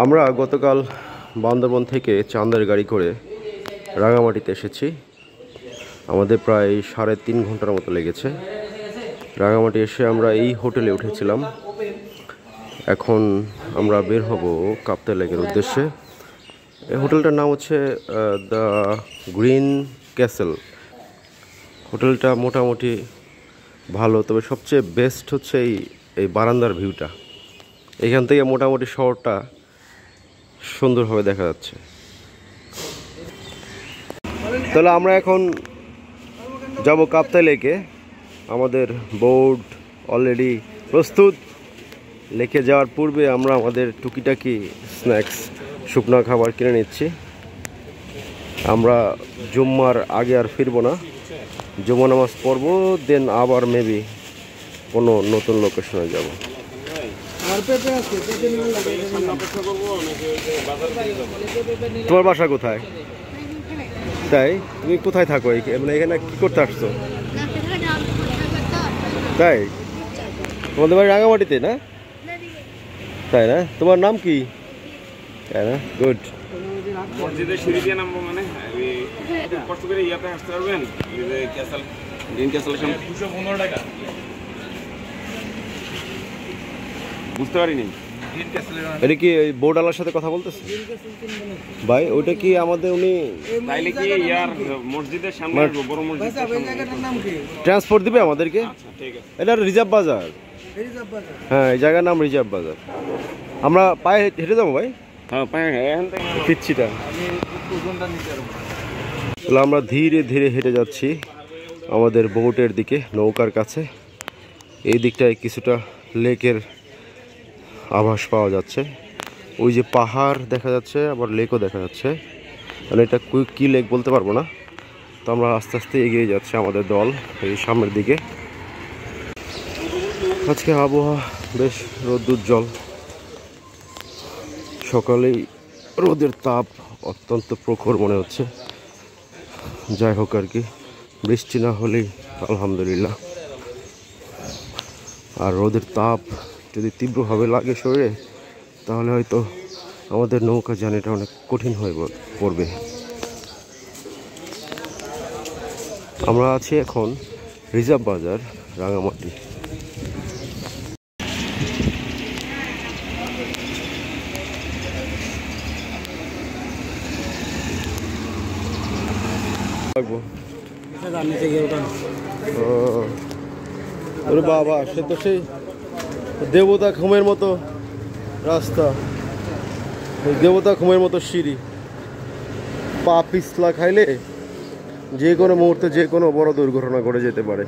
আমরা গতকাল বান্দরবন থেকে চান্দের গাড়ি করে রাঙামাটিতে এসেছি। আমাদের প্রায় 3.5 ঘন্টার মতো লেগেছে। রাঙামাটি এসে আমরা এই হোটেলে উঠেছিলাম। এখন আমরা বের হব কাপ্তাই লেকের উদ্দেশ্যে। এই হোটেলটার নাম হচ্ছে দ্য গ্রিন ক্যাসেল। হোটেলটা মোটামুটি ভালো, তবে সবচেয়ে বেস্ট হচ্ছে এই বারান্দার ভিউটা। এখান থেকে মোটামুটি শহরটা সুন্দরভাবে দেখা যাচ্ছে। তাহলে আমরা এখন যাব কাপ্তাই লেকে। আমাদের বোট অলরেডি প্রস্তুত। লেকে যাওয়ার পূর্বে আমরা আমাদের টুকিটাকি স্ন্যাক্স, শুকনো খাবার কিনে নিচ্ছি। আমরা জুম্মার আগে আর ফিরবো না, জুম্মা নামাজ পড়বো, দেন আবার মেবি কোনো নতুন লোকেশনে যাব। তোমার বাসা কোথায়? তাই তুমি কোথায় থাকো? মানে এখানে কি করতে আসছো? তাই তোমাদের বাড়ি রাঙামাটিতে না? তাই না? তোমার নাম কি? তাই না? গুড। মসজিদের সিঁড়ি দিয়ে নামবো, মানে কষ্ট করে ইয়াতে আসতে পারবেন। গ্রিন ক্যাসেলের সামনে 215 টাকা। বুঝতে পারিনি। এটা কি ওই বোর্ডওয়ালার সাথে কথা বলতেছে ভাই? ওইটা কি আমাদের উনি তাইলে কি ইয়ার মসজিদের সামনে, বড় মসজিদ, জায়গাটার নাম কি? ট্রান্সপোর্ট দিবে আমাদেরকে? আচ্ছা ঠিক আছে। এটা রিজার্ভ বাজার। হ্যাঁ, এই জায়গার নাম রিজার্ভ বাজার। আমরা পায়ে হেঁটে যাবো ভাই? হ্যাঁ পায়ে এখান থেকে পিচ্ছিটা। তাহলে আমরা ধীরে ধীরে হেঁটে যাচ্ছি আমাদের বোটের দিকে, নৌকার কাছে। এই দিকটায় কিছুটা লেকের আভাস পাওয়া যাচ্ছে। ওই যে পাহাড় দেখা যাচ্ছে, আবার লেকও দেখা যাচ্ছে। মানে এটা কী লেক বলতে পারবো না। তো আমরা আস্তে আস্তে এগিয়ে যাচ্ছি আমাদের দল এই সামনের দিকে। আজকে আবহাওয়া বেশ রোদ্দুজ্জ্বল। সকালেই রোদের তাপ অত্যন্ত প্রখর মনে হচ্ছে। যাই হোক আর কি, বৃষ্টি না হলেই আলহামদুলিল্লাহ। আর রোদের তাপ যদি তীব্রভাবে লাগে শরীরে, তাহলে হয়তো আমাদের নৌকা জার্নিটা অনেক কঠিন হয়ে পড়বে। আমরা আছি এখন রিজার্ভ বাজার, রাঙামাটি। ওরে বাবা, সে তো সেই দেবতা খুমের মতো রাস্তা, দেবতা খুমের মতো সিঁড়ি। পা পিছলা খাইলে যে কোনো মুহূর্তে যে কোনো বড় দুর্ঘটনা ঘটে যেতে পারে।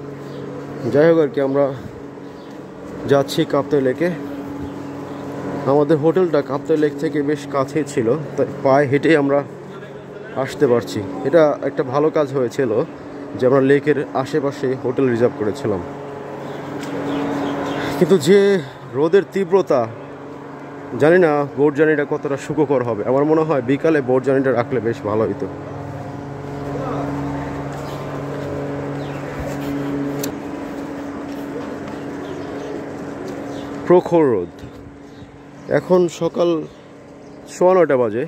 যাই হোক আর কি, আমরা যাচ্ছি কাপ্তাই লেকে। আমাদের হোটেলটা কাপ্তাই লেক থেকে বেশ কাছে ছিল, তাই পায়ে হেঁটেই আমরা আসতে পারছি। এটা একটা ভালো কাজ হয়েছিল যে আমরা লেকের আশেপাশে হোটেল রিজার্ভ করেছিলাম। কিন্তু যে রোদের তীব্রতা, জানি না বোট জার্নিটা কতটা সুখকর হবে। আমার মনে হয় বিকালে বোট জার্নিটা রাখলে বেশ ভালো হতো। প্রখর রোদ। এখন সকাল 9:15 বাজে।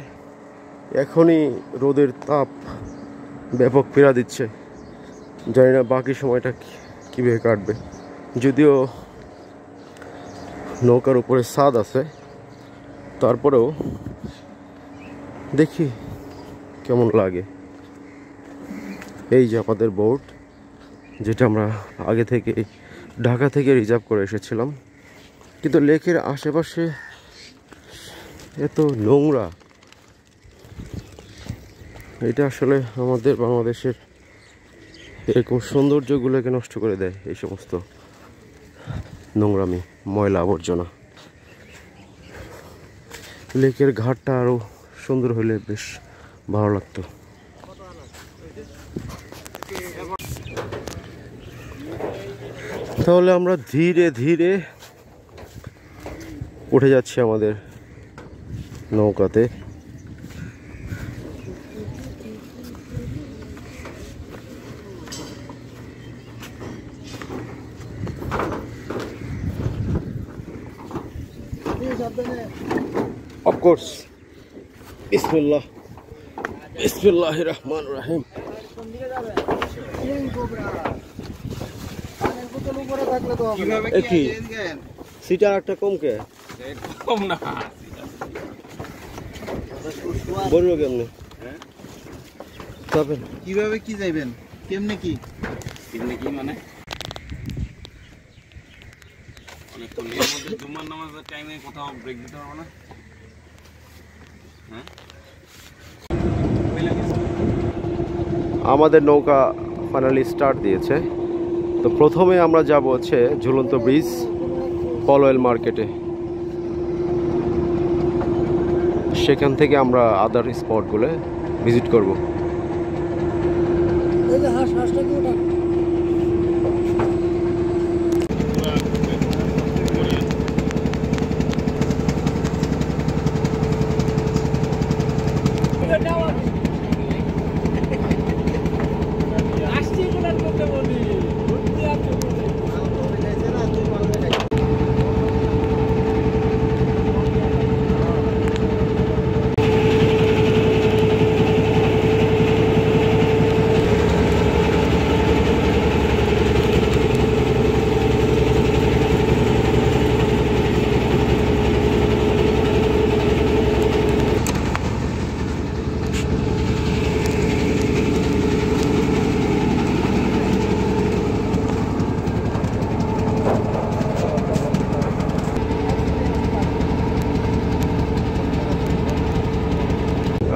এখনই রোদের তাপ ব্যাপক পীড়া দিচ্ছে। জানি না বাকি সময়টা কীভাবে কাটবে। যদিও নৌকার উপরে ছাদ আছে, তারপরেও দেখি কেমন লাগে। এই যে আমাদের বোট, যেটা আমরা আগে থেকে ঢাকা থেকে রিজার্ভ করে এসেছিলাম। কিন্তু লেকের আশেপাশে এত নোংরা, এটা আসলে আমাদের বাংলাদেশের এরকম সৌন্দর্যগুলোকে নষ্ট করে দেয় এই সমস্ত নোংরামি, ময়লা আবর্জনা। লেকের ঘাটটা আরও সুন্দর হলে বেশ ভালো লাগতো। তাহলে আমরা ধীরে ধীরে উঠে যাচ্ছি আমাদের নৌকাতে। Of course. বিসমিল্লাহ, বিসমিল্লাহির রহমানির রহিম। কি সিটার একটা কম কে কম না বলবো কেমনে যাবেন, কিভাবে কি যাইবেন, কেমনে কি মানে অনেক তো এর মধ্যে জুমার নামাজের টাইমে কোথাও ব্রেক দিতে হবে না? হ্যাঁ, আমাদের নৌকা ফাইনালি স্টার্ট দিয়েছে। তো প্রথমে আমরা যাব হচ্ছে ঝুলন্ত ব্রিজ, পলওয়েল মার্কেটে। সেখান থেকে আমরা আদার স্পটগুলো ভিজিট করব।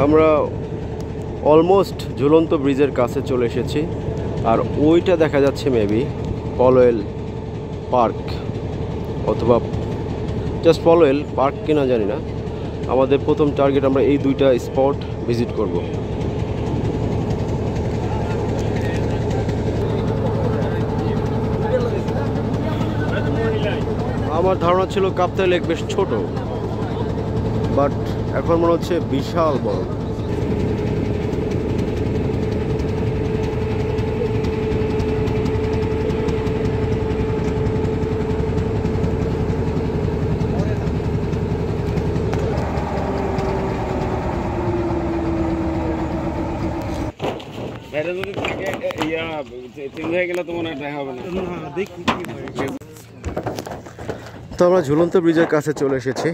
আমরা অলমোস্ট ঝুলন্ত ব্রিজের কাছে চলে এসেছি। আর ওইটা দেখা যাচ্ছে মেবি পলওয়েল পার্ক, অথবা জাস্ট পলওয়েল পার্ক কিনা জানি না। আমাদের প্রথম টার্গেট, আমরা এই দুইটা স্পট ভিজিট করব। আমার ধারণা ছিল কাপ্তাই লেক বেশ ছোট, বাট এখন মনে হচ্ছে বিশাল বড়। বাইরে যদি থাকে ইয়া চেঞ্জ হয়ে গেলে তো মনে হয় দেখা হবে না। তো আমরা ঝুলন্ত ব্রিজের কাছে চলে এসেছি।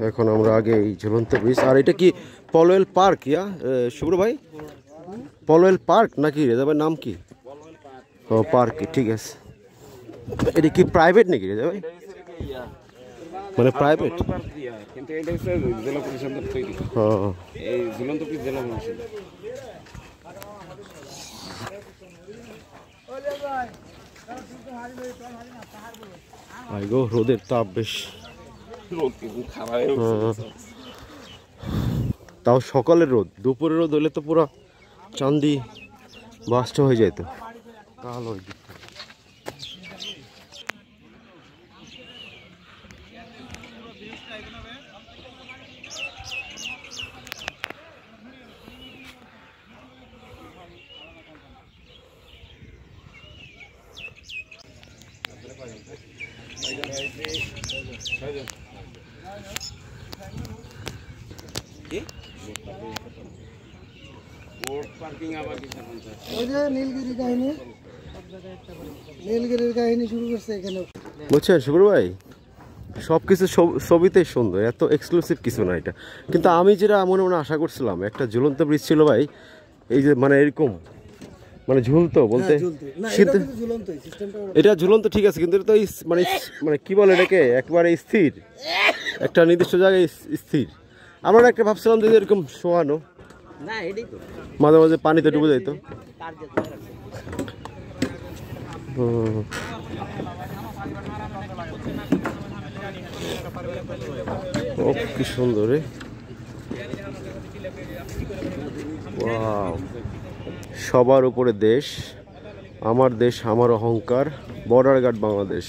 এখন আমরা আগে এই ঝুলন্ত ব্রিজ, আর এটা কি পলওয়েল পার্ক? ইয়া শুভ্র ভাই, পলওয়েল পার্ক নাকি রেজাবের নাম কি? ও পার্ক, ঠিক আছে। এটা কি প্রাইভেট নাকি রেজা ভাই? মানে প্রাইভেট? কিন্তু এটা হচ্ছে জেলা পরিষদের তৈরি। হ্যাঁ, এই ঝুলন্ত ব্রিজ জেলা পরিষদ। গো রোদের তাপ বেশ, তাও সকালের রোদ। দুপুরের রোদ হলে তো পুরো চান্দি বাস্ট হয়ে যেত। কালো বুঝছেন শুভ্র ভাই, সবকিছু ছবিতে সুন্দর, এত এক্সক্লুসিভ কিছু না এটা। কিন্তু আমি যেটা মনে মনে আশা করছিলাম, একটা ঝুলন্ত ব্রিজ ছিল ভাই, এই যে মানে এরকম মানে ঝুলতো বলতে, এটা ঝুলন্ত ঠিক আছে, কিন্তু এটা তো মানে মানে কি বলে এটাকে, একবারে স্থির, একটা নির্দিষ্ট জায়গায় স্থির। আমরা একটা ভাবছিলাম যে এরকম শোয়ানো, মাঝে মাঝে পানিতে ডুবে যেত। ও কি সুন্দর রে, ওয়াও। সবার উপরে দেশ, আমার দেশ আমার অহংকার, বর্ডার গার্ড বাংলাদেশ।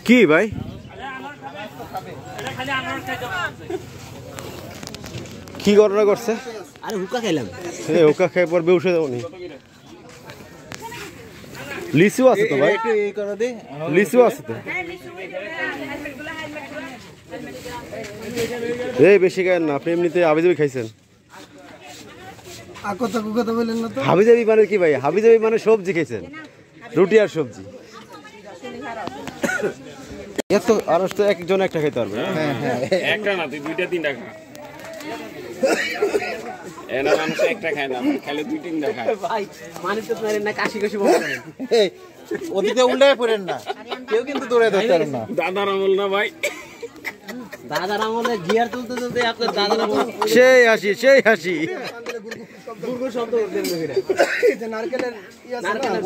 কি ভাই কি ঘটনা করছে? আরে হুকা খাইলাম। হুকা খাই পর বেউসে যাবো নি। লিচু আছে তো ভাই, লিচু আছে তো। এই বেশি খায় না, আপনি এমনিতে হাবিজাবি খাইছেন। হাবিজাবি মানে কি ভাই? হাবিজাবি মানে সবজি খাইছেন, রুটি আর সবজি। এত আরস তো একজন একটা খাইতে পারবে। একটা না, তুই দুইটা তিনটা খা। এনা মানুষ একটা খায় না, খালি দুই তিনটা খায়। ভাই মানে তো পারেন না, কাশি কাশি বলছেন। ওদিকে উল্টায় পড়েন না, কেউ কিন্তু দৌড়ে ধরতে পারেন না। দাদার আমল না ভাই, দাদার আমলে গিয়ার তুলতে তুলতে আপনার দাদার আমল সেই হাসি, সেই হাসি। গুড়গুড় শব্দ করতেন না। যে নারকেলের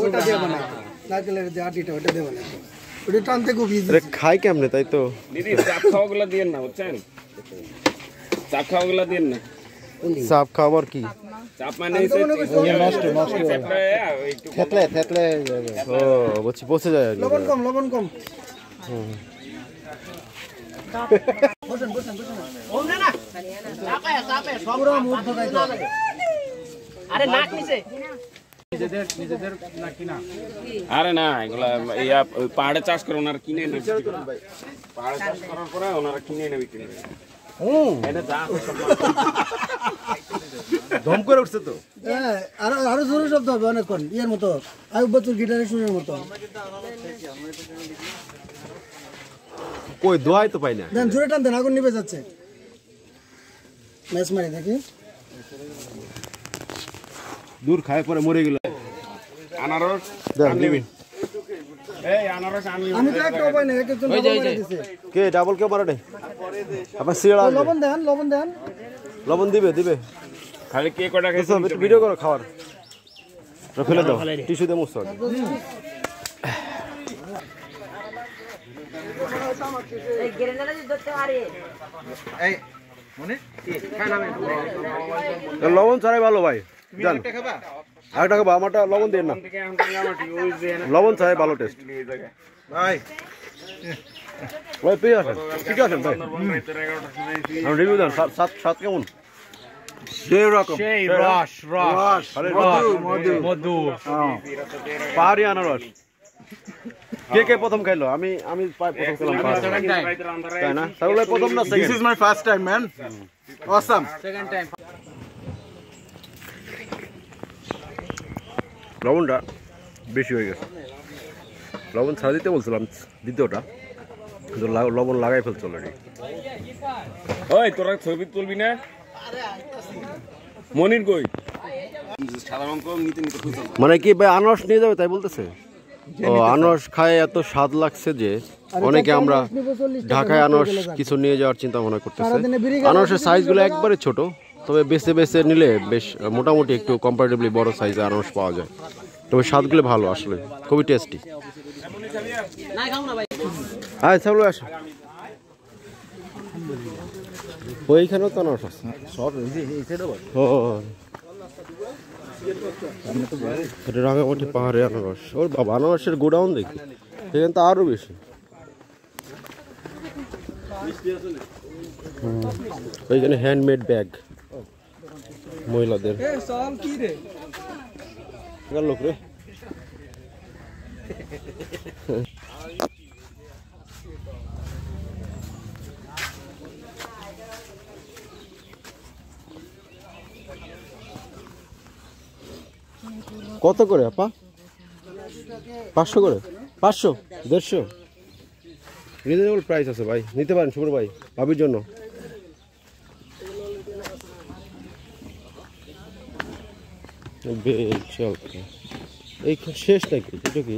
ওটা দিয়ে বানায়, নারকেলের যে আটিটা ওটা দিয়ে বানায়, ওটা টানতে খুব ইজি। আরে খাই কেমনে তাই তো? দিদি চাপ খাওয়াগুলা দিয়েন না, বুঝছেন? চাপ খাওয়াগুলা দিয়েন না। চাপ খাবার কি? চাপ মানে নষ্ট থেতলে ও বলছি পচে যায় আর কি। লবণ কম, লবণ কম। পুরো মুখ ঢোকাইতে হবে। আরে নাক নিচে। আরে না, এগুলা ইয়া ওই পাহাড়ে চাষ করে ওনারা কিনে এনে বিক্রি করে। পাহাড়ে চাষ করার পরে ওনারা কিনে এনে বিক্রি করে। এটা যা আছে সব দম করে উঠছে তো। হ্যাঁ, আরো জোরে শব্দ হবে অনেকক্ষণ, ইয়ের মতো আয়ুব বচ্চন গিটারের সুরের মতো। কই দোয়াই তো পাই না। দেন জোরে টান দেন, আগুন নিভে যাচ্ছে। ম্যাচ মারি দেখি। দূর খায় পরে মরে গেল। আনারস দেন আনলিমিটেড। এই আনারস আনলিমিটেড। আমি তো একটা উপায় নেই, একজন লবণ মারা দিছে। কে ডাবল কে মারে? আপনার সিরিয়াল আছে? লবণ দেন, লবণ দেন। লবণ দিবে দিবে। খালি কে কটা খাইছে? একটু ভিডিও করো খাওয়ার। ফেলে দাও, টিস্যু দিয়ে মুছো। লবণ ছাড়াই ভালো ভাই, জান আর টাকা আমারটা লবণ দিয়ে না, লবণ ছাড়াই ভালো টেস্ট ভাই। ভাই পেয়ে আসেন, ঠিক আছে ভাই, রিভিউ দেন। স্বাদ কেমন? সেই রকম, রস রস মধু মধু পাহাড়ি আনারস। কে কে প্রথম খাইলো? আমি প্রথম খেলাম, তাই না? তাহলে প্রথম না second? This is my first time man, awesome. Second time. লবণটা বেশি হয়ে গেছে, লবণ ছাড়া দিতে বলছিলাম দ্বিতীয়টা, কিন্তু লবণ লাগাই ফেলছে অলরেডি। ওই তোরা ছবি তুলবি না? মনির কই? সাধারণত নিতে নিতে মানে কি ভাই আনারস নিয়ে যাবে তাই বলতেছে? ও আনারস খায় এত স্বাদ লাগছে যে অনেকে আমরা ঢাকায় আনারস কিছু নিয়ে যাওয়ার চিন্তা ভাবনা করতেছে। আনারসের সাইজগুলো একবারে ছোট, তবে বেছে বেছে নিলে বেশ মোটামুটি একটু কম্পারেটিভলি বড় সাইজে আনারস পাওয়া যায়। তবে স্বাদগুলো ভালো, আসলে খুবই টেস্টি। না খাও না ভাই। হ্যাঁ চলো আসো, ওইখানেও তো আনারস আছে সব। ও এটা রাঙামাটি পাহাড়ে আনারস। ওর বাবা আনারসের গোডাউন দেখি, এখানে তো আরো বেশি। ওইখানে হ্যান্ডমেড ব্যাগ মহিলাদের। লোক রে কত করে আপা? 500 করে? 500 150? রিজনেবল প্রাইস আছে ভাই, নিতে পারেন শুভর ভাই, ভাবির জন্য। এই শেষ নাকি? এটা কি?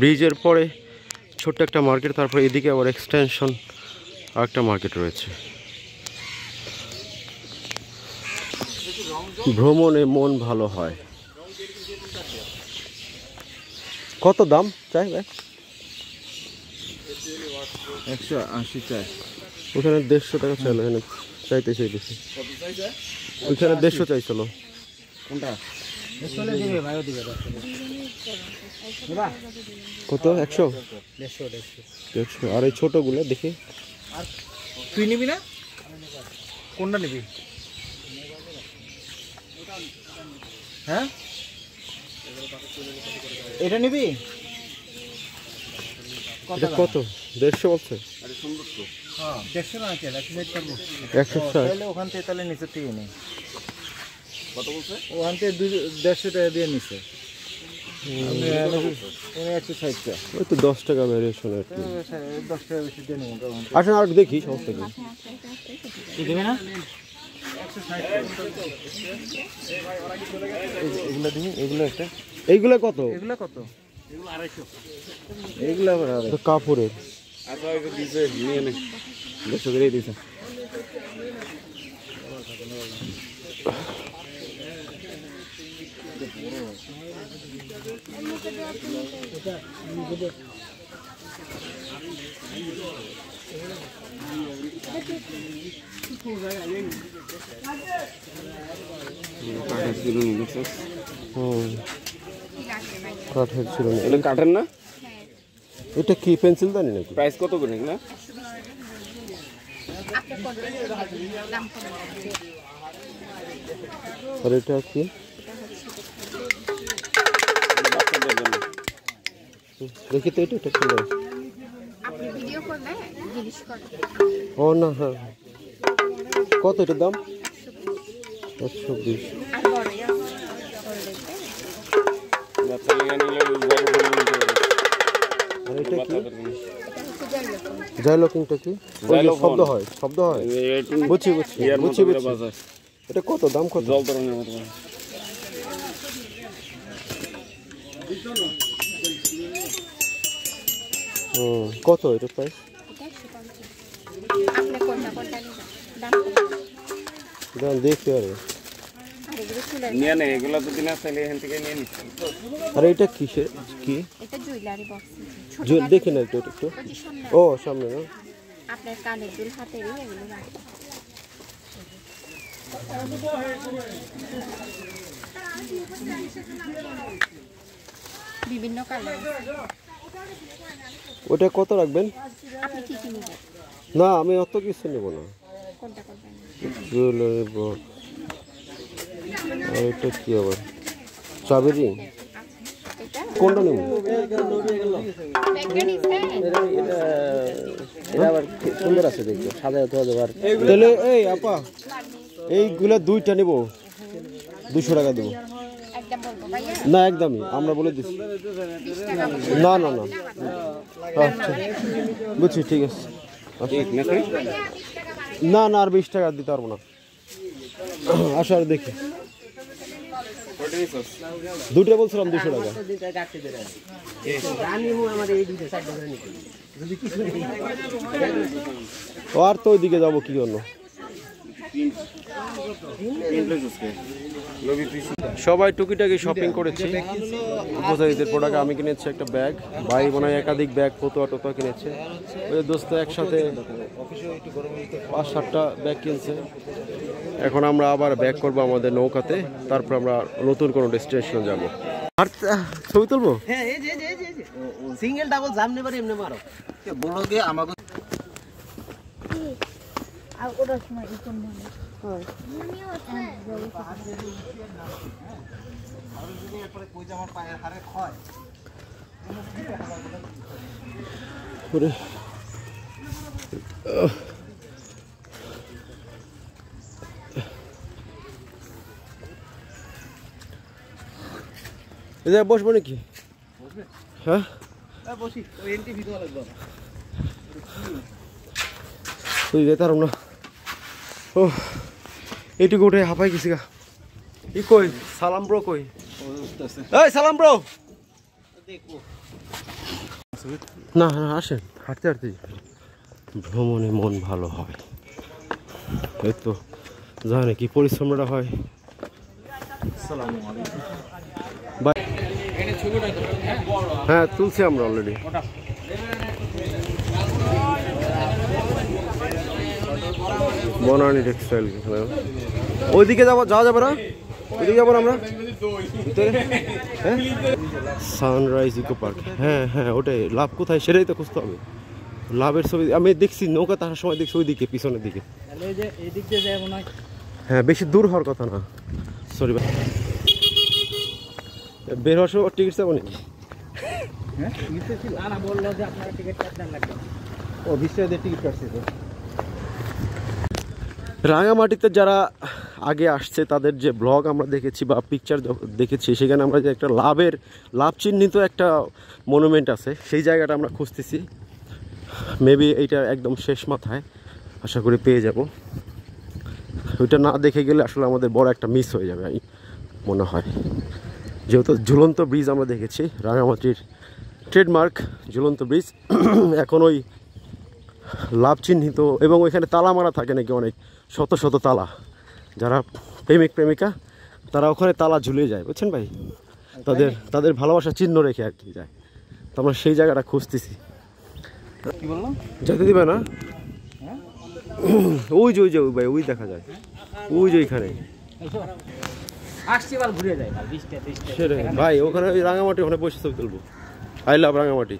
ব্রিজের পরে ছোট্ট একটা মার্কেট, তারপরে এদিকে আবার এক্সটেনশন আর একটা মার্কেট রয়েছে। ভ্রমণে মন ভালো হয়। কত দাম চাই ভাই? 180 চাই। ওখানে 150 টাকা চাইলো, এখানে চাইতেছি ওইখানে 150 চাইছিল। কোনটা? কত? 100? 150। আর এই ছোটগুলো দেখি। তুই নিবি না? কোনটা নিবি? হ্যাঁ, এটা নিবি? এটা কত? 150 বলছে। হ্যাঁ, 150 না কি? 160 করবো। 160। তাহলে ওখান থেকে তাহলে নিচে থেকে নেই। কত বলছে? ওখান থেকে 150 টাকা দিয়ে নিছে। আমি 160 টাকা। ওই তো 10 টাকা ভ্যারিয়েশন আর কি। 10 টাকা বেশি দিয়ে নেব। আসেন আর দেখি সমস্ত কি। তুই দিবি না? এগুলো দিবি? এগুলো একটা। এইগুলো কত? এগুলো কত? এগুলো 250। এগুলো আবার এটা কাপড়ের। আচ্ছা ওই দিছে নিয়ে নে 150 করে দিছে। কাঠের ছিল না। এটা কাটেন না? এটা কি পেন্সিল দানি নাকি? প্রাইস কত করে এগুলা? আর এটা কি? বাচ্চাদের জন্য। দেখি তো এটা কি? আপনি ভিডিও করবেন জিনিস করবেন ও না, হ্যাঁ। কত এটার দাম? 120। আর বড় বাচ্চা নিয়ে নিলে বড় বড় নিতে পারে। আর এটা কি? বাচ্চাদের জন্য। এটা হচ্ছে জাইলোফোন জাইলকিংটা কি? ওই যে জাইলোফোন। শব্দ হয়। বুঝছি। ইয়ার বুঝছি। মতো বাজার। এটা কত দাম? কত? জল তরঙ্গের মতো। কত এটা প্রাইস? এটা 150 আপনি কোনটা নেবেন দাম দাম দেখি আরে। আর এগুলো চুলের নিয়ে নে, এগুলো যদি না চাইলে এখান থেকে নিয়ে নিচ্ছি। আর এটা কিসের কি? এটা জুয়েলারি বক্স ছোট জুয়েল দেখি না একটু। পজিশন না ও সামনে না? আপনার কানের দুল হাতেরই এগুলো রাখবেন বিভিন্ন কালার ওটা কত রাখবেন? আপনি কি কি নেবেন না আমি অত কিছু নেব না। কোনটা করবেন জুয়েলারি বক্স। আর এটা কি আবার? চাবি রিং? এটা কোনটা নেব? ব্যাগটা নিছেন এটা আবার সুন্দর আছে দেখতে, সাজায় তো আবার। তাহলে এই আপা এইগুলা দুইটা নেব, 200 টাকা দেবো। একদম বলবো ভাইয়া না একদমই আমরা বলে দিচ্ছি। 20 টাকা না না না, আচ্ছা বুঝছি, ঠিক আছে। না না আর 20 টাকা দিতে পারবো না। আসো আর দেখি। দুটো বলছিলাম 200 টাকা। ও আর তো ওইদিকে যাবো কি জন্য? সবাই টুকিটাকি শপিং করেছি। উপজাতিদের প্রোডাক্ট আমি কিনেছি একটা ব্যাগ, ভাই বোনাই একাধিক ব্যাগ, ফতুয়া টতুয়া কিনেছে। ওই দোস্ত একসাথে 5-7টা ব্যাগ কিনছে। এখন আমরা আবার ব্যাক করবো আমাদের নৌকাতে, তারপর আমরা নতুন কোনো ডেস্টিনেশনে যাব। আর ছবি তুলবো? হ্যাঁ এই যে সিঙ্গেল ডাবল জাম নেবার এমনি মারো ব্লগে আমাকে আর ওটার সময় ইকন মনে হয় ওরে এদের বসবো নাকি? হ্যাঁ বসি, ওই এন্ট্রি ভিডিও লাগবে। তুই যেতে পারো না। ও এইটুকু উঠে হাঁপাই গেছি গা। ই কই সালাম ব্রো কই? এই সালাম ব্রো, না না আসেন, হাঁটতে হাঁটতে ভ্রমণে মন ভালো হয়। এই তো জানে কি পরিশ্রমটা হয়। হ্যাঁ তুলছি আমরা অলরেডি। বনানী টেক্সটাইল ওইদিকে যাওয়া যাবে না, ওইদিকে যাবো না আমরা ভিতরে। হ্যাঁ সানরাইজ ইকো পার্ক, হ্যাঁ হ্যাঁ ওটাই। লাভ কোথায় সেটাই তো খুঁজতে হবে। লাভের ছবি আমি দেখছি নৌকা তার সময় দেখছি ওইদিকে পিছনের দিকে। হ্যাঁ বেশি দূর হওয়ার কথা না। সরি ভাই, বের হওয়ার সময় টিকিট চাবো নাকি? রাঙামাটিতে যারা আগে আসছে তাদের যে ব্লগ আমরা দেখেছি বা পিকচার দেখেছি, সেখানে আমরা যে একটা লাভ চিহ্নিত একটা মনুমেন্ট আছে, সেই জায়গাটা আমরা খুঁজতেছি। মেবি এইটা একদম শেষ মাথায়, আশা করি পেয়ে যাব। ওইটা না দেখে গেলে আসলে আমাদের বড় একটা মিস হয়ে যাবে মনে হয়। যেহেতু ঝুলন্ত ব্রিজ আমরা দেখেছি, রাঙামাটির ট্রেডমার্ক ঝুলন্ত ব্রিজ, এখন ওই লাভ চিহ্নিত এবং ওইখানে তালা মারা থাকে নাকি, অনেক শত শত তালা। যারা প্রেমিক প্রেমিকা তারা ওখানে তালা ঝুলিয়ে যায়, বুঝছেন ভাই, তাদের ভালোবাসার চিহ্ন রেখে আর কি যায়। তো আমরা সেই জায়গাটা খুঁজতেছি। কি বললাম যেতে দিবে না? ওই যে ওই ভাই ওই দেখা যায়, ওই যে ওইখানে সেটাই ভাই। ওখানে ওই রাঙামাটি, ওখানে বসে ছবি তুলবো। I love Rangamati.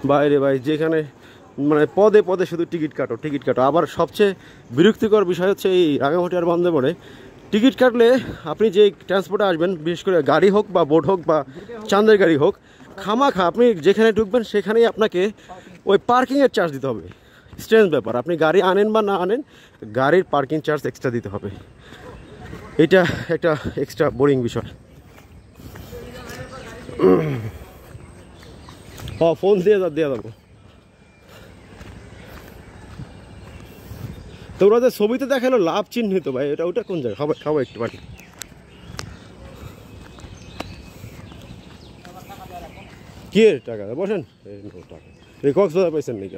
বাইরে ভাই যেখানে মানে পদে পদে শুধু টিকিট কাটো টিকিট কাটো। আবার সবচেয়ে বিরক্তিকর বিষয় হচ্ছে এই রাঙামাটি আর বান্দরবনে টিকিট কাটলে আপনি যে ট্রান্সপোর্টে আসবেন, বিশেষ করে গাড়ি হোক বা বোট হোক বা চাঁদের গাড়ি হোক, খামাখা আপনি যেখানে ঢুকবেন সেখানেই আপনাকে ওই পার্কিংয়ের চার্জ দিতে হবে। স্ট্রেঞ্জ ব্যাপার, আপনি গাড়ি আনেন বা না আনেন, গাড়ির পার্কিং চার্জ এক্সট্রা দিতে হবে। এটা একটা এক্সট্রা বোরিং বিষয়। হ্যাঁ ফোন দিয়ে দেবো। তোমরা যে ছবিতে দেখালো লাভ চিহ্নিত ভাই, ওটা কোন জায়গা? খাবো একটু বাকি। কি টাকা বসেন, টাকা এই কক্সবাজার পাইছেন নাকি?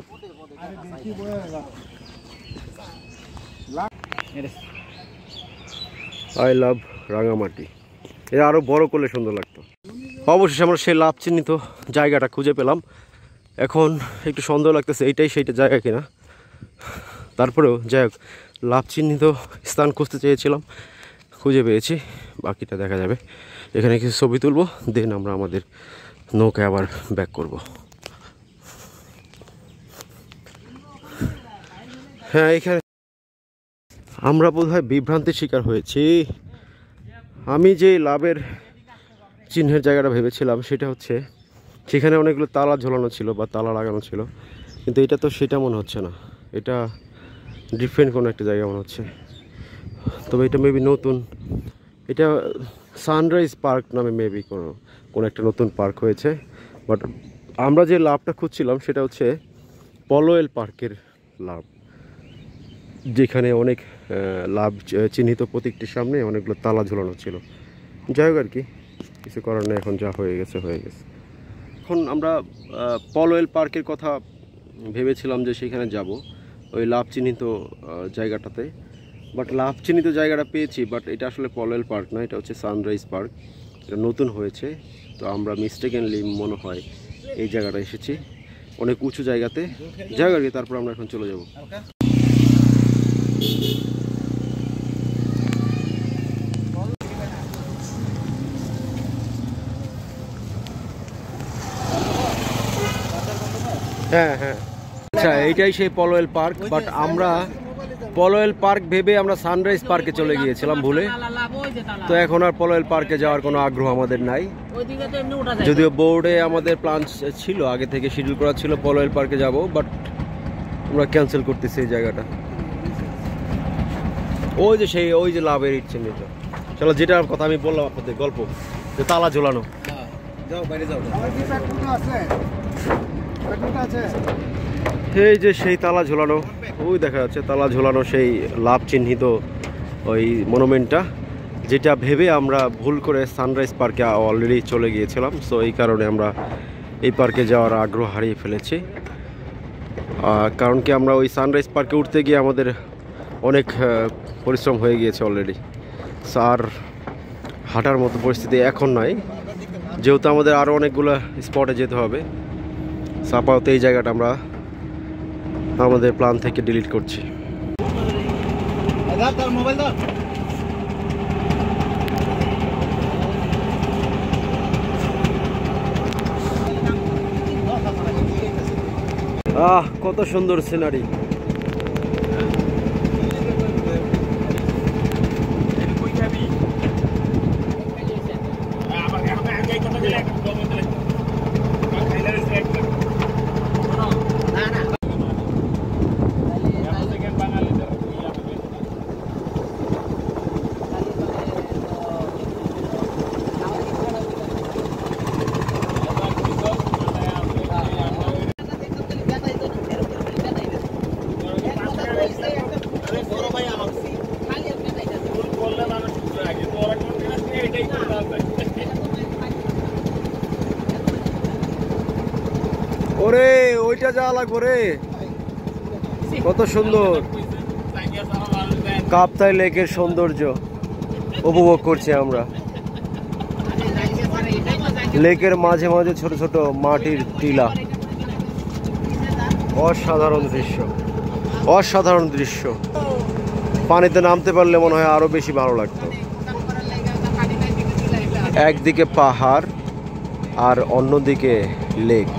I love Rangamati. এ আরো বড় করলে সুন্দর লাগতো। অবশেষে আমরা সেই লাভ চিহ্নিত জায়গাটা খুঁজে পেলাম। এখন একটু সন্দেহ লাগতেছে এইটাই সেইটা জায়গা কিনা। তারপরেও যাই হোক, লাভ চিহ্নিত স্থান খুঁজতে চেয়েছিলাম, খুঁজে পেয়েছি। বাকিটা দেখা যাবে। এখানে কিছু ছবি তুলবো, দেন আমরা আমাদের নৌকায় আবার ব্যাক করব। হ্যাঁ এখানে আমরা বোধহয় বিভ্রান্তির শিকার হয়েছি। আমি যে লাভের চিহ্নের জায়গাটা ভেবেছিলাম সেটা হচ্ছে সেখানে অনেকগুলো তালা ঝোলানো ছিল বা তালা লাগানো ছিল, কিন্তু এটা তো সেটা মনে হচ্ছে না। এটা ডিফারেন্ট কোনো একটা জায়গা মনে হচ্ছে। তবে এটা মেবি নতুন, এটা সানরাইজ পার্ক নামে মেবি কোনো একটা নতুন পার্ক হয়েছে। বাট আমরা যে লাভটা খুঁজছিলাম সেটা হচ্ছে পলোয়েল পার্কের লাভ, যেখানে অনেক লাভ চিহ্নিত প্রতীকটির সামনে অনেকগুলো তালা ঝুলানো ছিল। যাই হোক আর কি, কিছু করার নেই, এখন যা হয়ে গেছে হয়ে গেছে। এখন আমরা পলোয়েল পার্কের কথা ভেবেছিলাম যে সেখানে যাব, ওই লাভ চিহ্নিত জায়গাটাতে। বাট লাভ চিহ্নিত জায়গাটা পেয়েছি, বাট এটা আসলে পলোয়েল পার্ক না, এটা হচ্ছে সানরাইজ পার্ক। এটা নতুন হয়েছে। তো আমরা মিস্টেকেনলি মনে হয় এই জায়গাটা এসেছি, অনেক উঁচু জায়গাতে। যাই হোক আর কি, তারপর আমরা এখন চলে যাব। হ্যাঁ হ্যাঁ আচ্ছা, এইটাই সেই পলোয়েল পার্ক। বাট আমরা পলোয়েল পার্ক ভেবে আমরা সানরাইজ পার্কে চলে গিয়েছিলাম ভুলে। তো এখন আর পলোয়েল পার্কে যাওয়ার কোনো আগ্রহ আমাদের নাই। যদিও বোর্ডে আমাদের প্ল্যান ছিল, আগে থেকে শিডিউল করা ছিল পলোয়েল পার্কে যাব, বাট আমরা ক্যান্সেল করতেছি এই জায়গাটা। ওই যে লাভের ইচ্ছে নিয়ে চলো, যেটার কথা আমি বললাম আপনাদের গল্প, যে তালা ঝোলানো। এই যে সেই তালা ঝোলানো, ওই দেখা যাচ্ছে তালা ঝোলানো সেই লাভ চিহ্নিত ওই মনুমেন্টটা। যেটা ভেবে আমরা ভুল করে সানরাইজ পার্কে অলরেডি চলে গিয়েছিলাম। সো এই কারণে আমরা এই পার্কে যাওয়ার আগ্রহ হারিয়ে ফেলেছি। কারণ কি আমরা ওই সানরাইজ পার্কে উঠতে গিয়ে আমাদের অনেক পরিশ্রম হয়ে গিয়েছে অলরেডি। আর হাঁটার মতো পরিস্থিতি এখন নাই, যেহেতু আমাদের আরও অনেকগুলো স্পটে যেতে হবে। আপাতত এই জায়গাটা আমরা আমাদের প্ল্যান থেকে ডিলিট করছি। মোবাইল দাও। কত সুন্দর সিনারি। ওরে ওইটা যাওয়া লাগবো রে, কত সুন্দর কাপ্তাই লেকের সৌন্দর্য উপভোগ করছি আমরা। লেকের মাঝে মাঝে ছোট ছোট মাটির টিলা, অসাধারণ দৃশ্য, অসাধারণ দৃশ্য। পানিতে নামতে পারলে মনে হয় আরো বেশি ভালো লাগতো। একদিকে পাহাড় আর অন্যদিকে লেক,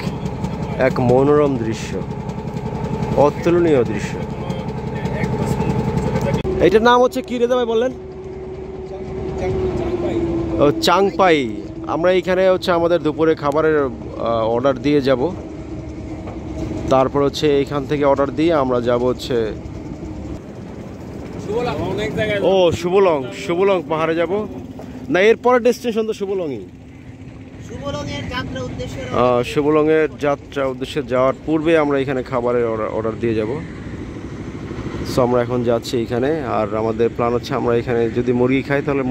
এক মনোরম দৃশ্য, অতুলনীয় দৃশ্য। এইটার নাম হচ্ছে কি রে ভাই বললেন? ও চাংপাই। আমরা এইখানে হচ্ছে আমাদের দুপুরে খাবারের অর্ডার দিয়ে যাব। তারপর হচ্ছে এইখান থেকে অর্ডার দিয়ে আমরা যাব হচ্ছে শুভলং। শুভলং পাহাড়ে যাব না, এরপরের ডেস্টিনেশন তো শুভলংই। শুভলংয়ের যাত্রা উদ্দেশ্যে যাওয়ার পূর্বে আমরা এখানে খাবারের অর্ডার দিয়ে যাব। সো আমরা এখন যাচ্ছি এখানে। আর আমাদের প্ল্যান হচ্ছে আমরা এখানে যদি মুরগি খাই তাহলে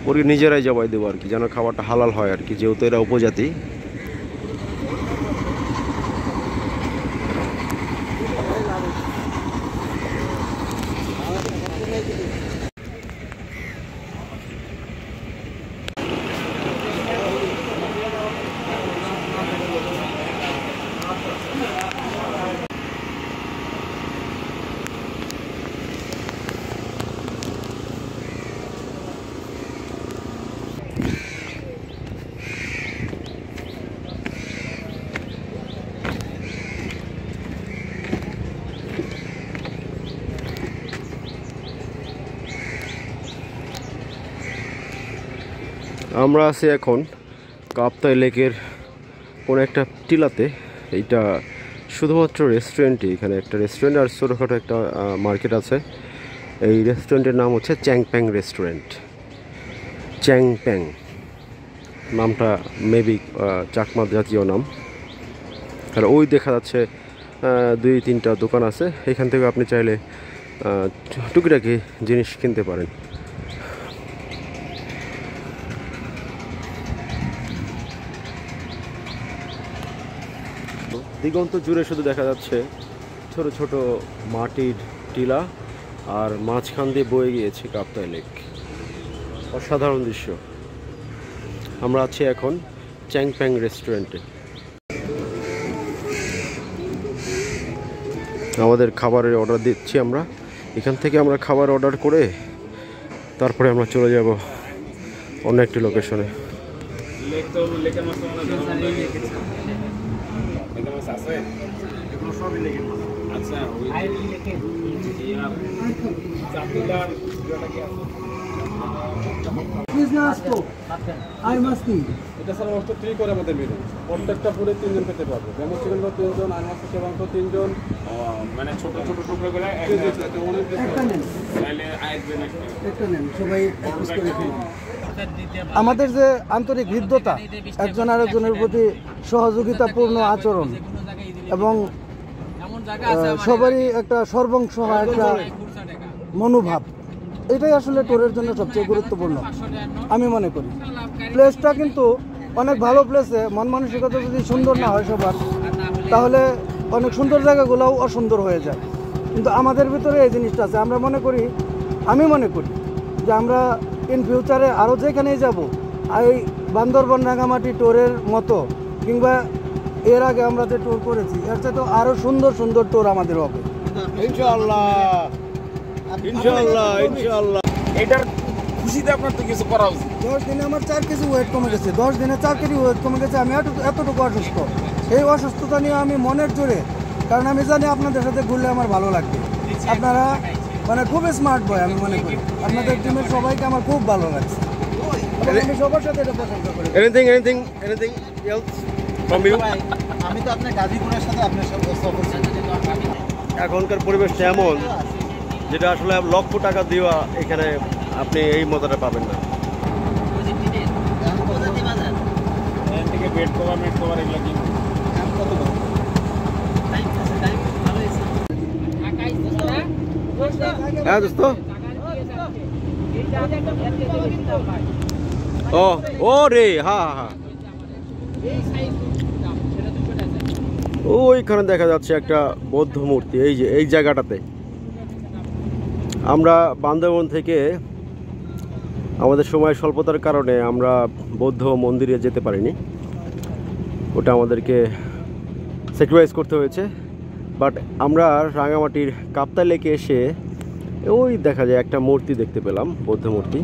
মুরগি নিজেরাই জবাই দেবো আর কি, যেন খাবারটা হালাল হয় আর কি, যেহেতু এরা উপজাতি। আমরা আছি এখন কাপ্তাই লেকের কোনো একটা টিলাতে। এইটা শুধুমাত্র রেস্টুরেন্টই, এখানে একটা রেস্টুরেন্ট আর ছোটোখাটো একটা মার্কেট আছে। এই রেস্টুরেন্টের নাম হচ্ছে চ্যাংপ্যাং রেস্টুরেন্ট। চ্যাংপ্যাং নামটা মেবি চাকমা জাতীয় নাম। আর ওই দেখা যাচ্ছে 2-3টা দোকান আছে, এখান থেকে আপনি চাইলে টুকিটাকি জিনিস কিনতে পারেন। দিগন্ত জুড়ে শুধু দেখা যাচ্ছে ছোট ছোট মাটির টিলা, আর মাঝখান দিয়ে বয়ে গিয়েছে কাপ্তাই লেক। অসাধারণ দৃশ্য। আমরা আছি এখন চ্যাংপ্যাং রেস্টুরেন্টে। আমাদের খাবারের অর্ডার দিচ্ছি আমরা। এখান থেকে আমরা খাবার অর্ডার করে তারপরে আমরা চলে যাব অন্য একটি লোকেশনে। এটা স্যার মাত্র 3 করে আমাদের মেনু, প্রত্যেকটা পুরে 3 জন খেতে পারবে। যেমন চিকেন করে 3 জন, আর মাছের সেবাংশ 3 জন, মানে ছোট ছোট টুকরো করে আমাদের যে আন্তরিক হৃদ্যতা, একজন আরেকজনের প্রতি সহযোগিতাপূর্ণ আচরণ এবং সবারই একটা সর্বংসহায় একটা মনোভাব, এটাই আসলে ট্যুরের জন্য সবচেয়ে গুরুত্বপূর্ণ আমি মনে করি। প্লেসটা কিন্তু অনেক ভালো প্লেসে, মন মানসিকতা যদি সুন্দর না হয় সবার, তাহলে অনেক সুন্দর জায়গাগুলোও অসুন্দর হয়ে যায়। কিন্তু আমাদের ভিতরে এই জিনিসটা আছে। আমরা মনে করি, আমি মনে করি যে আমরা ইন ফিউচারে আরও যেখানেই যাব, এই বান্দরবন রাঙামাটি ট্যুরের মতো কিংবা এর আগে আমরা যে ট্যুর করেছি এর চাইতে আরও সুন্দর সুন্দর ট্যুর আমাদের হবে ইনশাআল্লাহ ইনশাআল্লাহ ইনশাআল্লাহ। এটার খুশিতে আপনার তো কিছু করা উচিত। 10 দিনে আমার 4 কেজি ওয়েট কমে গেছে, 10 দিনে 4 কেজি ওয়েট কমে গেছে। আমি এতটুকু অসুস্থ। এই অসুস্থতা নিয়ে আমি মনের জোরে, কারণ আমি জানি আপনাদের সাথে ঘুরলে আমার ভালো লাগবে। আপনারা মানে খুব স্মার্ট বয় আমি মনে করি। আপনাদের টিমের সবাইকে আমার খুব ভালো লাগছে। আমি সবার সাথে এটা পছন্দ করি। Anything else from you? আমি তো আপনার গাজীপুরের সাথে আপনার সাথে সফর ছিল। এখনকার পরিবেশটা এমন যেটা আসলে লক্ষ টাকা দেওয়া এখানে আপনি এই মজাটা পাবেন না। এখান থেকে বেড কভার এগুলো কি হ্যাঁ দোস্ত, ও রে, হ্যাঁ হ্যাঁ, ওইখানে দেখা যাচ্ছে একটা বৌদ্ধ মূর্তি। এই যে এই জায়গাটাতে আমরা বান্দরবন থেকে আমাদের সময় স্বল্পতার কারণে আমরা বৌদ্ধ মন্দিরে যেতে পারিনি, ওটা আমাদেরকে স্যাক্রিফাইস করতে হয়েছে। বাট আমরা রাঙামাটির কাপ্তা লেকে এসে ওই দেখা যায় একটা মূর্তি দেখতে পেলাম, বৌদ্ধ মূর্তি।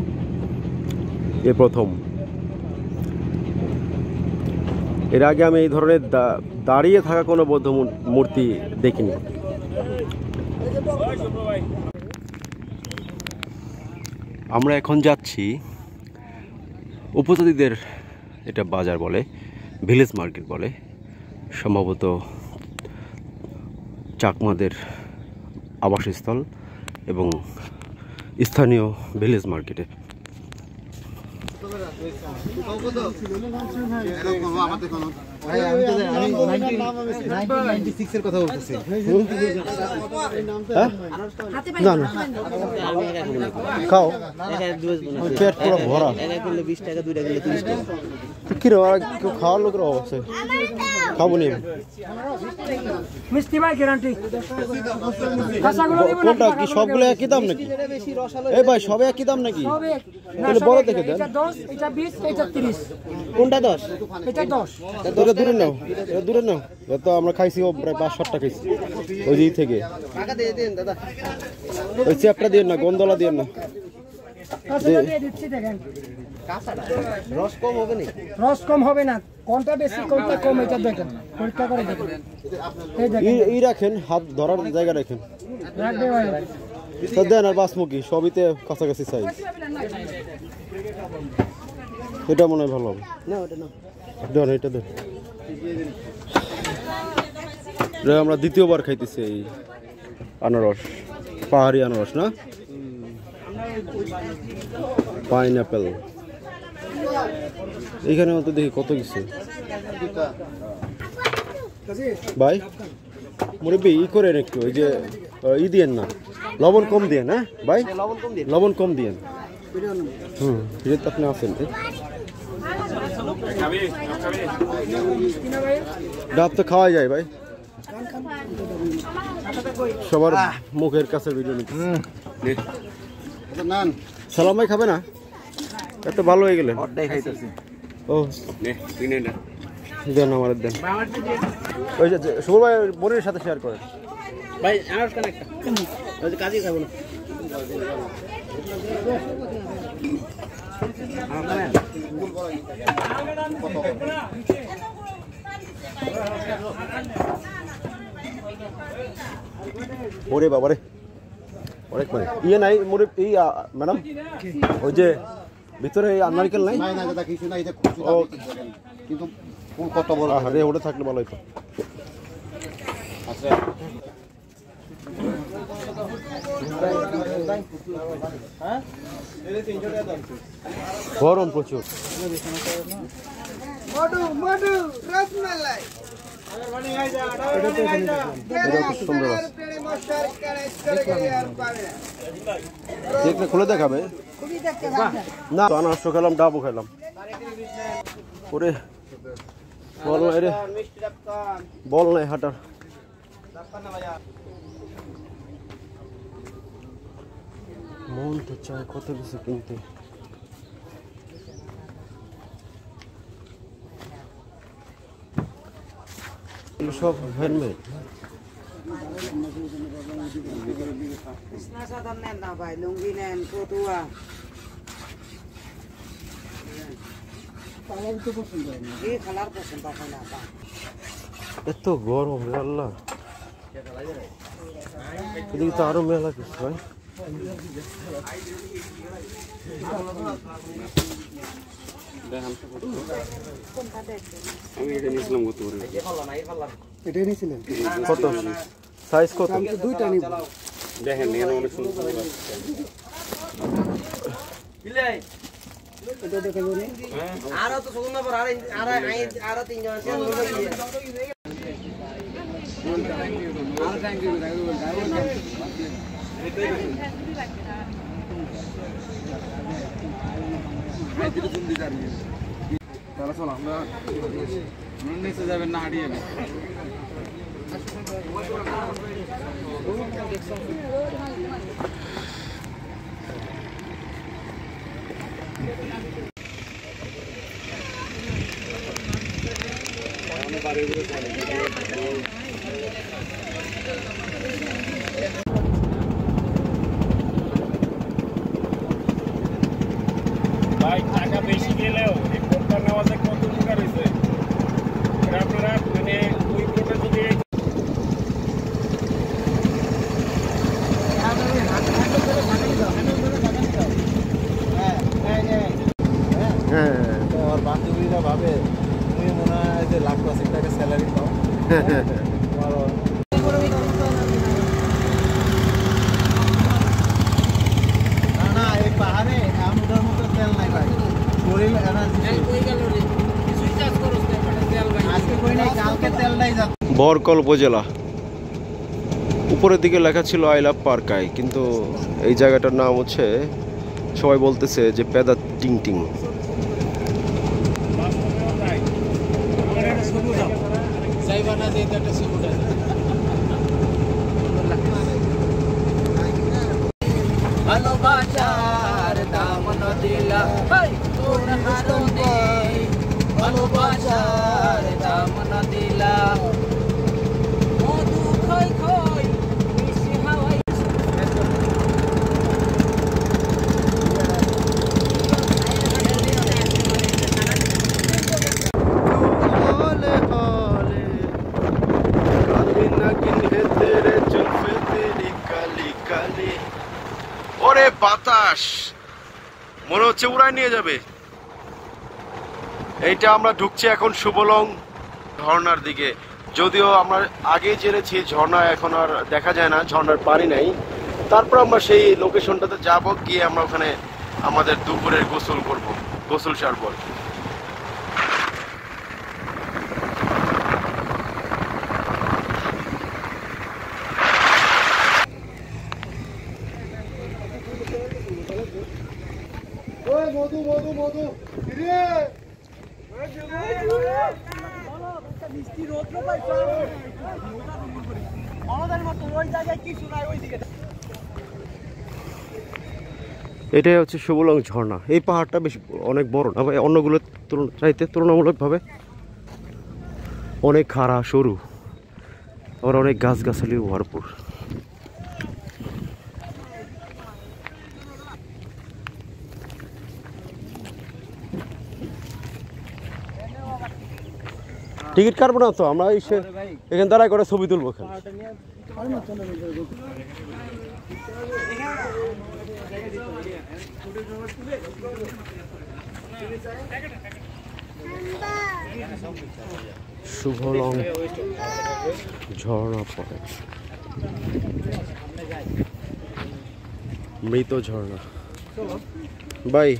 এ প্রথম। এর আগে আমি এই ধরনের দাঁড়িয়ে থাকা কোনো বৌদ্ধ মূর্তি দেখিনি। আমরা এখন যাচ্ছি উপজাতিদের, এটা বাজার বলে, ভিলেজ মার্কেট বলে, সম্ভবত চাকমাদের আবাসস্থল এবং স্থানীয় ভিলেজ মার্কেটে। কথা বলতেছি। না না, খাও, পেট পুরো ভরা। 20 টাকা, 2 টাকা 30 টাকা। কিরকম আর কেউ খাওয়ার লোকের অভাব আছে? খাবো নি মিষ্টি ভাই গ্যারান্টি। কোনটা কি সবগুলো একই দাম নাকি? এই ভাই সবে একই দাম নাকি? তাহলে বড় দেখে দেন। এটা 10, এটা 20, এটা 30। কোনটা 10? এটা 10। এটা দূরে নাও, এটা দূরে নাও। তো আমরা খাইছি প্রায় 5-7 টাকা খাইছি ওই দিক থেকে। টাকা দিয়ে দেন দাদা। ওই চ্যাপটা দিয়ে না, গন্ধলা দিয়ে না। রস কম হবে না? রস কম হবে না, কোনটা বেশি কোনটা কম এটা দেখেন, পরীক্ষা করে দেখেন। এই দেখেন, ই রাখেন, হাত ধরার জায়গা রাখেন। রাখবে ভাই। তো দেন আর বাসমুখী সবইতে কাছাকাছি সাইজ। এটা মনে হয় ভালো হবে। না ওটা না। দেন এটা দেন। আমরা দ্বিতীয়বার খাইতেছি এই আনারস, পাহাড়ি আনারস না, পাইনঅ্যাপেল। এইখানে তো দেখি কত কিছু। ভাই মুরব্বি ই করেন একটু, ওই যে ই দিয়েন না, লবণ কম দিয়েন। হ্যাঁ ভাই, লবণ কম দিয়েন। এটা তো আপনি আছেন, ডাব তো খাওয়া যায় ভাই, সবার মুখের কাছে ভিডিও নিতে। সালাম ভাই খাবে না? এত ভালো হয়ে গেলেন। ও দেন, আমার দেন। ওই যে শুভ ভাই বোনের সাথে শেয়ার করেন ভাই। আনারস কান একটা, ওই যে কাজই খাবো না। ওরে বাবারে, অনেক মানে ইয়ে নাই মোরে। এই ম্যাডাম ওই যে ভিতরে নারকেল নাই? কিন্তু ফুল কত বড়। আরে ওটা থাকলে ভালো হতো। গরম প্রচুর। মধু মধু রসমালাই। এটা খুব সুন্দর আছে। দেখলে খুলে দেখাবে না তো আনারস খেলাম, ডাবও খেলাম। ওরে বল নাই রে, বল নাই হাঁটার। মন তো চায় কত কিছু কিনতে। সব হ্যান্ডমেড। এত গরম রে আল্লাহ, এদিকে তো আরো মেলা কিছু হয়। আমি এটা নিয়েছিলাম কত করে? এটাই নিয়েছিলেন? কত সাইজ কত? আমি তো দুইটা নিব। দেখেন এখানে অনেক সুন্দর এটা দেখে বলি। আরো তো সুন্দর পর আরো তিনজন আছে তারা চলো আমরা নিচে যাবেন না, হারিয়ে যাবেন। ভাই টাকা বেশি গেলেও এই কোটটা নেওয়া যায় কত উপকার হয়েছে। আপনারা মানে ওই কোটে যদি হ্যাঁ আমার বান্ধবীরা ভাবে তুমি মনে হয় যে লাখ 80 টাকা স্যালারি পাও। না না, এই পাহাড়ে আমাদের মতো তেল নাই ভাই, শরীর এনার্জি আজকে কই নাই, কালকে তেল নাই যাচ্ছে। বরকল উপজেলা। উপরের দিকে লেখা ছিল আই লাভ পার্কাই, কিন্তু এই জায়গাটার নাম হচ্ছে সবাই বলতেছে যে পেদা টিং টিং। ভালোবাসার দাম দিলা তোর হারনে, ভালোবাসার দাম দিলা মধু খই খই মিশি হাওয়াই। ওরে বাতাস মনে হচ্ছে উড়ায় নিয়ে যাবে। এইটা আমরা ঢুকছি এখন শুভলং ঝর্ণার দিকে। যদিও আমরা আগে জেনেছি ঝর্ণা এখন আর দেখা যায় না, ঝর্ণার পানি নাই। তারপর আমরা সেই লোকেশনটাতে যাব, গিয়ে আমরা ওখানে আমাদের দুপুরের গোসল করব, গোসল সারব। ওই মধু মধু মধু রে এটাই হচ্ছে শুভলং ঝর্ণা। এই পাহাড়টা বেশ অনেক বড় না ভাই, অন্যগুলোর চাইতে তুলনামূলকভাবে অনেক খাড়া সরু, আবার অনেক গাছগাছালি ভরপুর। টিকিট কাটবো না তো, আমরা এখানে দাঁড়ায় করে ছবি তুলবো। শুভলং ঝর্ণা পড়ে, মৃত ঝর্ণা। বাই।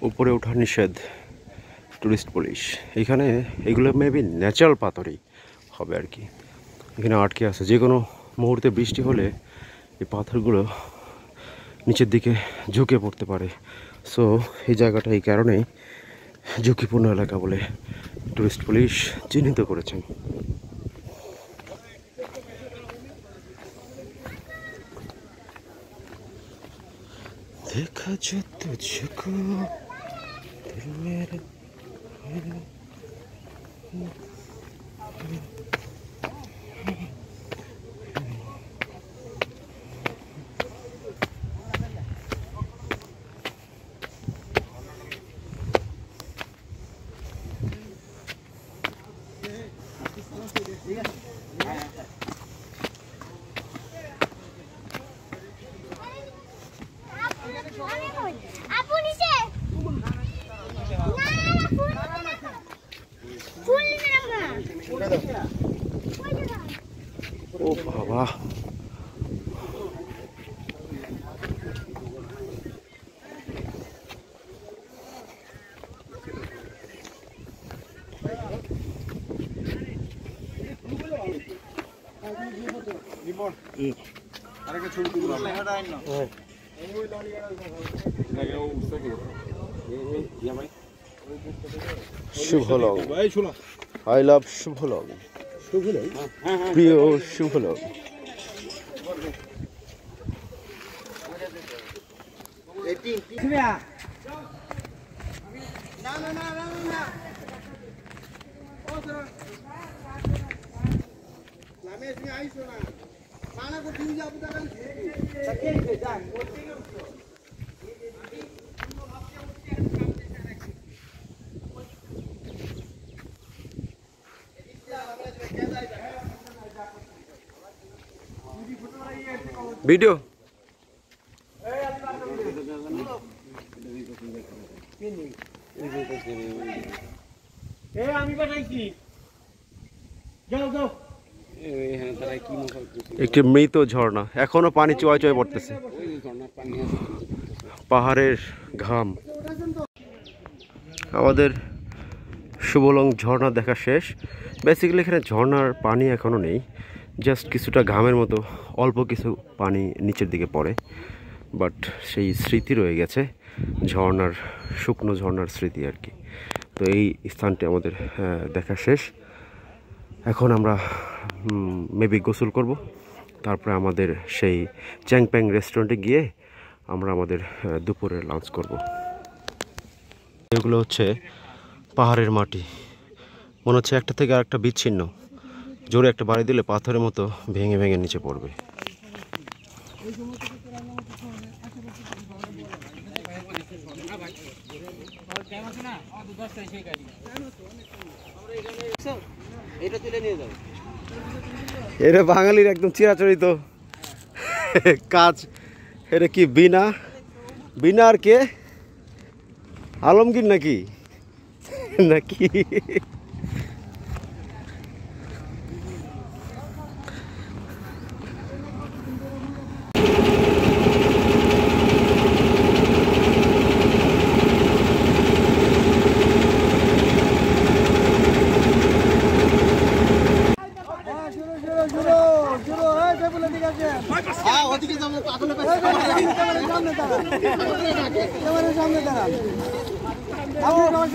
উপরে ওঠা নিষেধ, টুরিস্ট পুলিশ। এখানে এগুলো মেবি ন্যাচারাল পাথরই হবে আর কি, এখানে আটকে আছে। যে কোনো মুহূর্তে বৃষ্টি হলে এই পাথরগুলো নিচের দিকে ঝুঁকে পড়তে পারে। সো এই জায়গাটা এই কারণেই ঝুঁকিপূর্ণ এলাকা বলে টুরিস্ট পুলিশ চিহ্নিত করেছেন। দেখা যায় তুঝকো দিল মেরে। আপু নিচে ফুল নিলাম না ও বাবা, শুভলং, আই লাভ শুভলং, প্রিয় শুভলং। ভিডিও আমি পাঠাইছি, যাও যাও। একটি মৃত ঝর্ণা, এখনো পানি চোয়ায় চোয়ায় পড়তেছে, পাহাড়ের ঘাম। আমাদের শুভলং ঝর্ণা দেখা শেষ। বেসিক্যালি এখানে ঝর্ণার পানি এখনো নেই, জাস্ট কিছুটা ঘামের মতো অল্প কিছু পানি নিচের দিকে পড়ে, বাট সেই স্মৃতি রয়ে গেছে, ঝর্ণার শুকনো ঝর্ণার স্মৃতি আর কি। তো এই স্থানটি আমাদের দেখা শেষ। এখন আমরা মেবি গোসল করব, তারপরে আমাদের সেই চ্যাংপ্যাং রেস্টুরেন্টে গিয়ে আমরা আমাদের দুপুরের লাঞ্চ করব। এগুলো হচ্ছে পাহাড়ের মাটি, মনে হচ্ছে একটা থেকে আরেকটা বিচ্ছিন্ন, জোরে একটা বাড়ি দিলে পাথরের মতো ভেঙে ভেঙে নিচে পড়বে। এটা বাঙালির একদম চিরাচরিত কাজ। এটা কি বিনা বিনা আর কে আলমগীর নাকি নাকি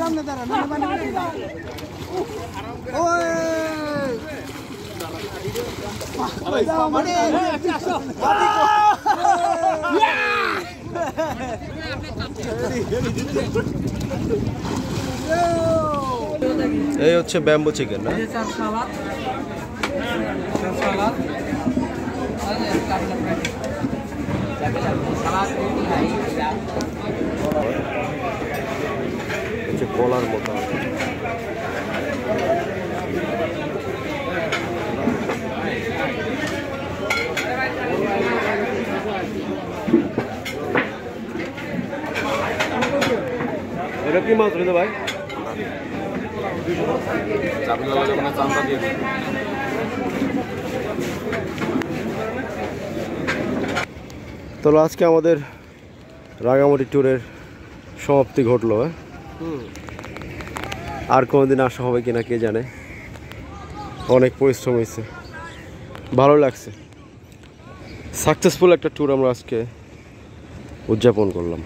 সামনে দাঁড়ান। এই হচ্ছে ব্যাম্বো চিকেন না? হচ্ছে কলার মতো। এটা কি মাছ রে ভাই? তো আজকে আমাদের রাঙামাটি ট্যুরের সমাপ্তি ঘটলো। আর কোনোদিন আসা হবে কিনা কে জানে। অনেক পরিশ্রম হয়েছে, ভালো লাগছে। সাকসেসফুল একটা ট্যুর আমরা আজকে উদযাপন করলাম।